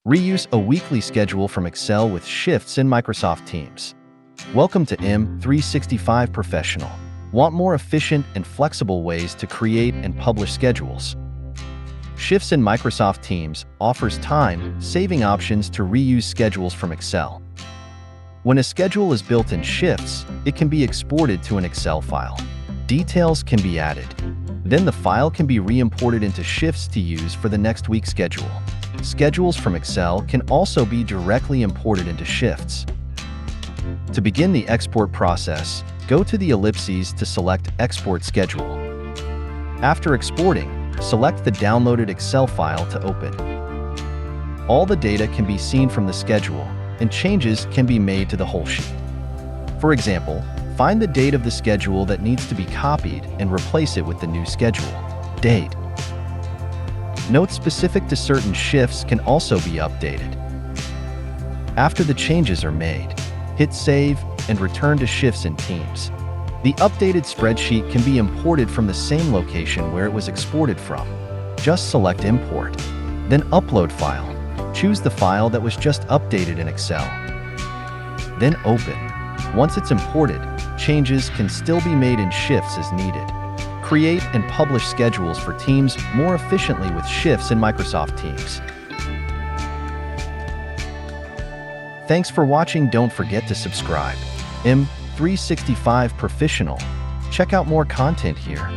Reuse a weekly schedule from Excel with shifts in Microsoft Teams. Welcome to M365 Professional. Want more efficient and flexible ways to create and publish schedules? Shifts in Microsoft Teams offers time-saving options to reuse schedules from Excel. When a schedule is built in shifts, it can be exported to an Excel file. Details can be added. Then the file can be re-imported into shifts to use for the next week's schedule. Schedules from Excel can also be directly imported into shifts. To begin the export process, go to the ellipses to select Export Schedule. After exporting, select the downloaded Excel file to open. All the data can be seen from the schedule, and changes can be made to the whole sheet. For example, find the date of the schedule that needs to be copied and replace it with the new schedule. Date. Notes specific to certain shifts can also be updated. After the changes are made, hit Save and return to Shifts in Teams. The updated spreadsheet can be imported from the same location where it was exported from. Just select Import, then Upload File. Choose the file that was just updated in Excel. Then open. Once it's imported, changes can still be made in shifts as needed. Create and publish schedules for Teams more efficiently with shifts in Microsoft Teams. Thanks for watching. Don't forget to subscribe. M365 Professional. Check out more content here.